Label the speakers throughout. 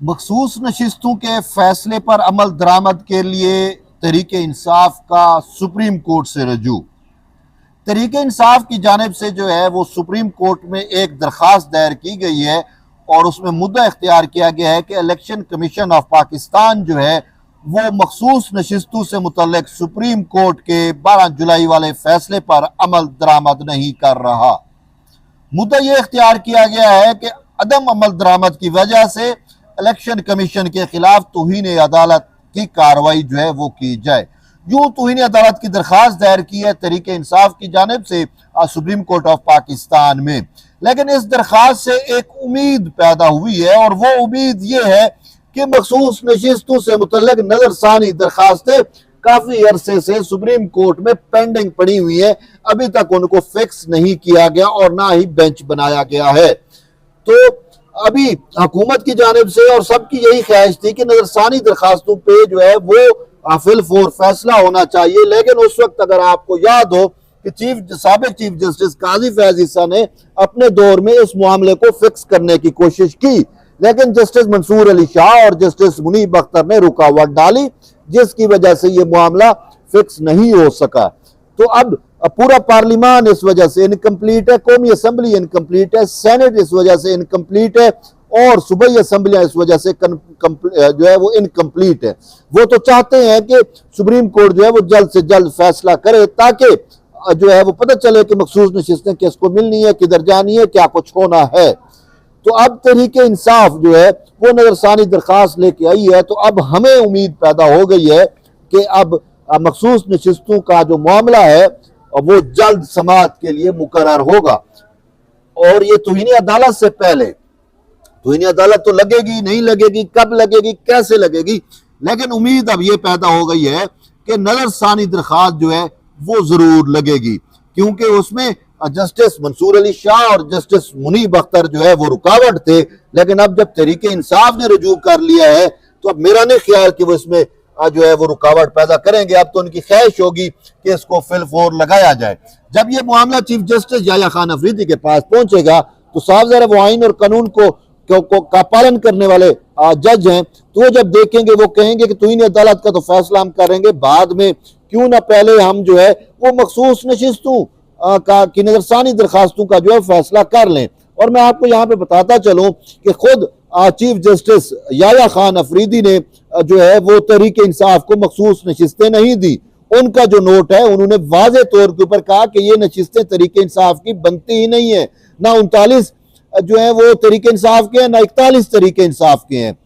Speaker 1: मखसूस नशिस्तों के फैसले पर अमल दरामद के लिए तहरीक इंसाफ का सुप्रीम कोर्ट से रजू। तहरीक इंसाफ की जानिब से जो है वो सुप्रीम कोर्ट में एक दरख्वास्त दायर की गई है और उसमें मुद्दा इख्तियार किया गया है कि इलेक्शन कमीशन ऑफ पाकिस्तान जो है वो मखसूस नशिस्तों से मुतल्लिक सुप्रीम कोर्ट के 12 जुलाई वाले फैसले पर अमल दरामद नहीं कर रहा। मुद्दा ये इख्तियार किया गया है कि अदम अमल दरामद की वजह से इलेक्शन कमीशन के खिलाफ तौहीन अदालत की कार्रवाई जो है वो की जाए। यूं तौहीन अदालत की दरख्वास्त दायर की है तहरीक इंसाफ की जानिब से सुप्रीम कोर्ट ऑफ पाकिस्तान में, लेकिन इस दरख्वास्त से एक उम्मीद पैदा हुई है और वो उम्मीद ये है कि मखसूस नशिस्तों से मुतल्लिक नजरसानी दरख्वास्तें काफी अरसे से सुप्रीम कोर्ट में पेंडिंग पड़ी हुई है, अभी तक उनको फिक्स नहीं किया गया और ना ही बेंच बनाया गया है। तो अभी हुकूमत की जानिब से और सबकी यही ख्वाहिश थी कि नजरसानी दरखास्तों पे जो है वो फिल फोर फैसला होना चाहिए, लेकिन उस वक्त अगर आपको याद हो कि साबिक चीफ जस्टिस काजी फैज ईसा ने अपने दौर में इस मामले को फिक्स करने की कोशिश की, लेकिन जस्टिस मंसूर अली शाह और जस्टिस मुनीब अख्तर ने रुकावट डाली, जिसकी वजह से ये मामला फिक्स नहीं हो सका। तो अब पूरा पार्लिमान इस वजह से इनकम्प्लीट है, कौमी असम्बली इनकम्प्लीट है, सेनेट इस वजह से इनकम्प्लीट है और सूबाई असम्बलियां इस वजह से जो है वो इनकम्प्लीट है। वो तो चाहते हैं कि सुप्रीम कोर्ट जो है वो जल्द से जल्द फैसला करे ताकि जो है वो पता चले कि मखसूस नशिस्तें किसको मिलनी है, किधर जानी है, क्या कुछ होना है। तो अब तहरीके इंसाफ जो है वो नजरसानी दरखास्त लेके आई है, तो अब हमें उम्मीद पैदा हो गई है कि अब मखसूस नशिस्तों का जो मामला है वो जल्द समाअत के लिए मुकर्रर होगा। और ये तौहीन अदालत से पहले, तौहीन अदालत तो लगेगी नहीं लगेगी, कब लगेगी, कैसे लगेगी, लेकिन उम्मीद अब ये पैदा हो गई है कि नजरसानी दरखास्त जो है वो जरूर लगेगी, क्योंकि उसमें जस्टिस मंसूर अली शाह और जस्टिस मुनीब अख्तर जो है वो रुकावट थे, लेकिन अब जब तहरीके इंसाफ ने रुजू कर लिया है तो अब मेरा नहीं ख्याल कि वो इसमें जो है वो रुकावट पैदा करेंगे। अब तो उनकी ख्वाहिश होगी कि इसको फिल फोर लगाया जाए। जब ये मामला चीफ जस्टिस याह्या खान अफरीदी के पास पहुंचेगा तो साफ ज़ाहिर वो आइन और कानून का पालन करने वाले जज हैं, तो वो जब देखेंगे वो कहेंगे कि तौहीन अदालत का तो फैसला हम करेंगे बाद में, क्यों ना पहले हम जो है वो मखसूस नशिस्तों की नजरसानी दरखास्तों का जो है फैसला कर लें। और मैं आपको यहाँ पे बताता चलूं कि खुद चीफ जस्टिस याह्या खान अफरीदी ने जो है वो तहरीक इंसाफ को मखसूस नशिस्तें नहीं दी। उनका जो नोट है उन्होंने वाज़े तौर के ऊपर कहा कि ये नशिस्तें तहरीक इंसाफ की बनती ही नहीं है, ना 39 जो है वो तहरीक इंसाफ के हैं, ना 41 तहरीक इंसाफ के हैं।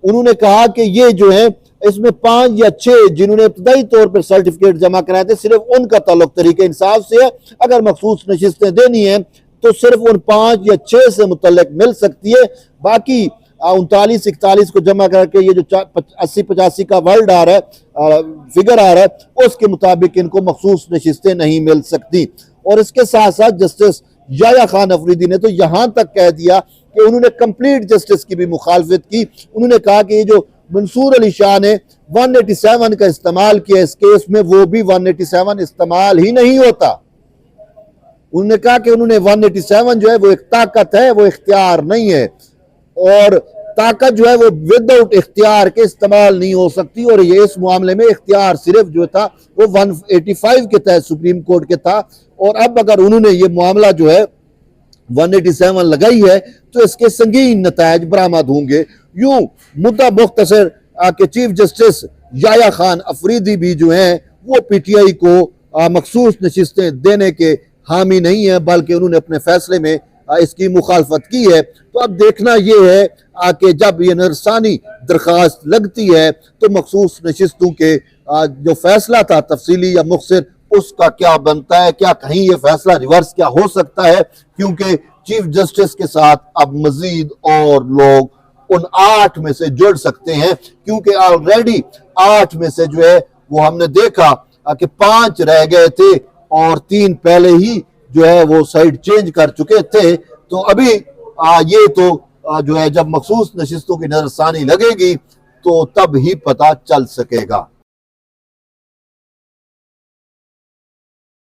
Speaker 1: उन्होंने कहा कि ये जो है इसमें 5 या 6 जिन्होंने इब्तदाई तौर पर सर्टिफिकेट जमा कराए थे सिर्फ उनका ताल्लुक तहरीके इंसाफ से है। अगर मखसूस नशिस्तें देनी है तो सिर्फ उन 5 या 6 से मुतल्लिक मिल सकती है, बाकी 39-41 को जमा करके ये जो 80-85 का वर्ल्ड आ रहा है, फिगर आ रहा है, उसके मुताबिक इनको मखसूस नशिस्तें नहीं मिल सकती। और इसके साथ साथ जस्टिस याह्या खान अफरीदी ने तो यहां तक कह दिया कि उन्होंने कंप्लीट जस्टिस की भी मुखालफत की। उन्होंने कहा कि ये जो मंसूर अली शाह ने 187 का इस्तेमाल किया इस केस में, वो भी 187 इस्तेमाल ही नहीं होता। उन्होंने कहा कि उन्होंने 187 जो है वो एक ताकत है, वो इख्तियार नहीं है, और ताकत जो है वो विदाउट इख्तियार के इस्तेमाल नहीं हो सकती। और ये इस मामले में इख्तियार सिर्फ जो था वो 185 के तहत सुप्रीम कोर्ट के था। और अब अगर उन्होंने ये मामला जो है 187 लगाई है तो इसके संगीन नतायज बरामद होंगे। यूं मुद्दा मुख्तसर के चीफ जस्टिस याह्या खान अफरीदी भी जो हैं वो पीटीआई को मखसूस नशिस्तें देने के हामी नहीं है, बल्कि उन्होंने अपने फैसले में इसकी मुखालफत की है। तो अब देखना यह है कि जब ये नजरसानी दरखास्त लगती है तो मखसूस नशिस्तों के जो फैसला था तफसीली या मुख्तसर, उसका क्या बनता है, क्या कहीं ये फैसला रिवर्स क्या हो सकता है, क्योंकि चीफ जस्टिस के साथ अब मजीद और लोग उन 8 में से जुड़ सकते हैं, क्योंकि ऑलरेडी 8 में से जो है वो हमने देखा कि 5 रह गए थे और 3 पहले ही जो है वो साइड चेंज कर चुके थे। तो अभी ये तो जो है जब मखसूस नशिस्तों की नजरसानी लगेगी तो तब ही पता चल सकेगा।